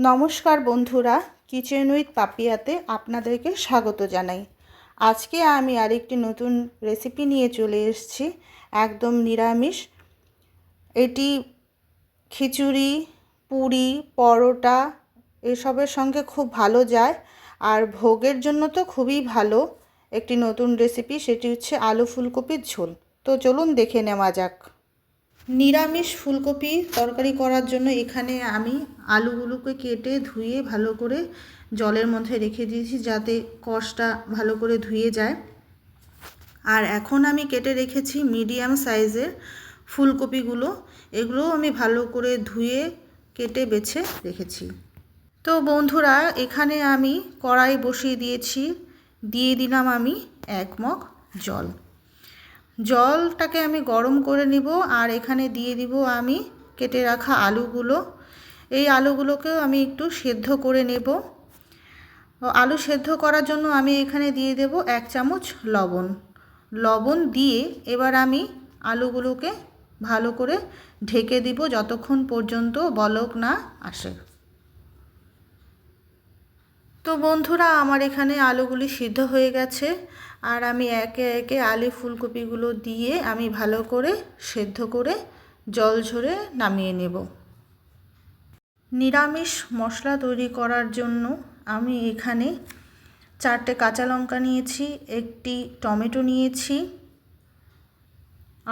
নমস্কার বন্ধুরা, kitchen with পাপিয়াতে আপনাদেরকে স্বাগত জানাই। আজকে আমি আরেকটি নতুন রেসিপি নিয়ে চলে এসেছি, একদম নিরামিষ। এটি খিচুড়ি, পুরি, পরোটা এসবের সঙ্গে খুব ভালো যায়, আর ভোগের জন্য তো খুবই ভালো। একটি নতুন রেসিপি, সেটি হচ্ছে আলু ফুলকপির ঝোল। তো চলুন দেখে নেওয়া যাক। নিরামিষ ফুলকপি তরকারি করার জন্য এখানে আমি আলুগুলোকে কেটে ধুয়ে ভালো করে জলের মধ্যে রেখে দিয়েছি, যাতে কষটা ভালো করে ধুয়ে যায়। আর এখন আমি কেটে রেখেছি মিডিয়াম সাইজের ফুলকপিগুলো, এগুলোও আমি ভালো করে ধুয়ে কেটে বেছে রেখেছি। তো বন্ধুরা, এখানে আমি কড়াই বসিয়ে দিয়েছি, দিয়ে দিলাম আমি 1 মগ জল। জলটাকে আমি গরম করে নিব, আর এখানে দিয়ে দিব আমি কেটে রাখা আলুগুলো। এই আলুগুলোকেও আমি একটু সেদ্ধ করে নেব। আলু সেদ্ধ করার জন্য আমি এখানে দিয়ে দেব 1 চামচ লবণ। লবণ দিয়ে এবার আমি আলুগুলোকে ভালো করে ঢেকে দিব যতক্ষণ পর্যন্ত বলক না আসে। তো বন্ধুরা, আমার এখানে আলুগুলি সিদ্ধ হয়ে গেছে, আর আমি একে একে আলু ফুলকপিগুলো দিয়ে আমি ভালো করে সেদ্ধ করে জল ঝরে নামিয়ে নেব। নিরামিষ মশলা তৈরি করার জন্য আমি এখানে 4টে কাঁচা লঙ্কা নিয়েছি, একটি টমেটো নিয়েছি,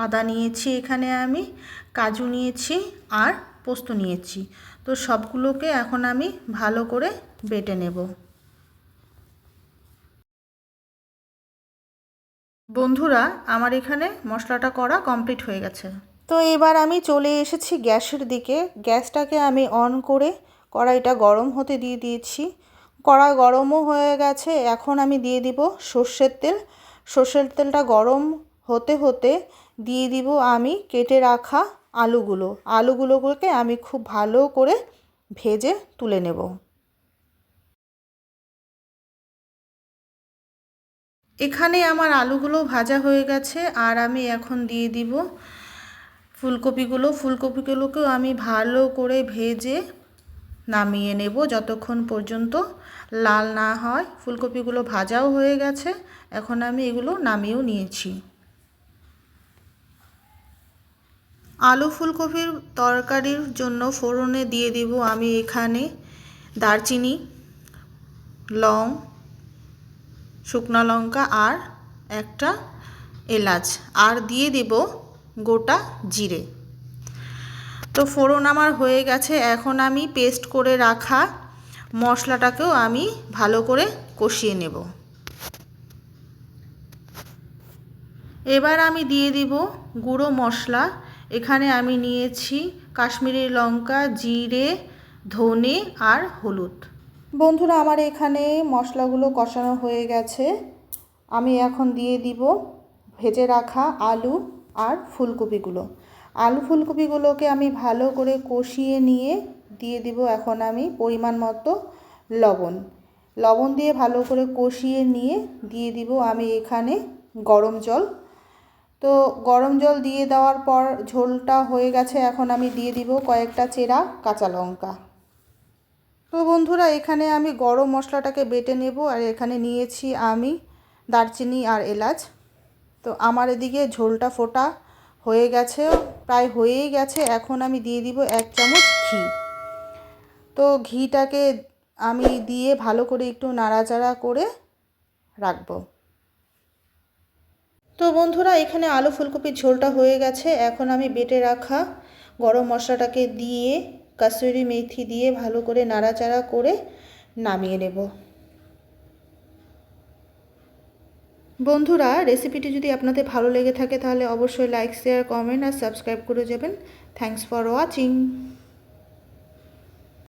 আদা নিয়েছি, এখানে আমি কাজু নিয়েছি আর পোস্ত নিয়েছি। তো সবগুলোকে এখন আমি ভালো করে বেটে নেব। বন্ধুরা, আমার এখানে মশলাটা করা কমপ্লিট হয়ে গেছে। তো এবার আমি চলে এসেছি গ্যাসের দিকে। গ্যাসটাকে আমি অন করে কড়াইটা গরম হতে দিয়ে দিয়েছি। কড়াই গরমও হয়ে গেছে। এখন আমি দিয়ে দিব সর্ষের তেল। সর্ষের তেলটা গরম হতে হতে দিয়ে দিব আমি কেটে রাখা আলুগুলোকে আমি খুব ভালো করে ভেজে তুলে নেব। এখানে আমার আলুগুলো ভাজা হয়ে গেছে, আর আমি এখন দিয়ে দিব ফুলকপিগুলোকেও আমি ভালো করে ভেজে নামিয়ে নেব যতক্ষণ পর্যন্ত লাল না হয়। ফুলকপিগুলো ভাজাও হয়ে গেছে, এখন আমি এগুলো নামিয়েও নিয়েছি। আলু ফুলকপির তরকারির জন্য ফোড়নে দিয়ে দিব আমি এখানে দারচিনি, লং, শুকনো লঙ্কা আর একটা এলাচ, আর দিয়ে দেব গোটা জিরে। তো ফোড়ন আমার হয়ে গেছে, এখন আমি পেস্ট করে রাখা মশলাটাকেও আমি ভালো করে কষিয়ে নেব। এবার আমি দিয়ে দিব গুঁড়ো মশলা। এখানে আমি নিয়েছি কাশ্মীরি লঙ্কা, জিরে, ধনে আর হলুদ। বন্ধুরা, আমার এখানে মশলাগুলো কষানো হয়ে গেছে। আমি এখন দিয়ে দিব ভেজে রাখা আলু আর ফুলকপিগুলো। আলু ফুলকপিগুলোকে আমি ভালো করে কষিয়ে নিয়ে দিয়ে দিব এখন আমি পরিমাণ মতো লবণ দিয়ে ভালো করে কষিয়ে নিয়ে দিয়ে দিব আমি এখানে গরম জল। তো গরম জল দিয়ে দেওয়ার পর ঝোলটা হয়ে গেছে, এখন আমি দিয়ে দিব কয়েকটা চেরা কাঁচা লঙ্কা। তো বন্ধুরা, এখানে আমি গরম মশলাটাকে বেটে নেব, আর এখানে নিয়েছি আমি দারচিনি আর এলাচ। তো আমার এদিকে ঝোলটা ফোটা হয়ে গেছে, প্রায় হয়েই গেছে। এখন আমি দিয়ে দিব 1 চামচ ঘি। তো ঘিটাকে আমি দিয়ে ভালো করে একটু নাড়াচাড়া করে রাখবো। তো বন্ধুরা, এখানে আলু ফুলকপির ঝোলটা হয়ে গেছে। এখন আমি বেটে রাখা গরম মশলাটাকে দিয়ে কাসুরি মেথি দিয়ে ভালো করে নাড়াচাড়া করে নামিয়ে নেব। বন্ধুরা, রেসিপিটি যদি আপনাদের ভালো লেগে থাকে তাহলে অবশ্যই লাইক, শেয়ার, কমেন্ট আর সাবস্ক্রাইব করে যাবেন। Thanks for watching.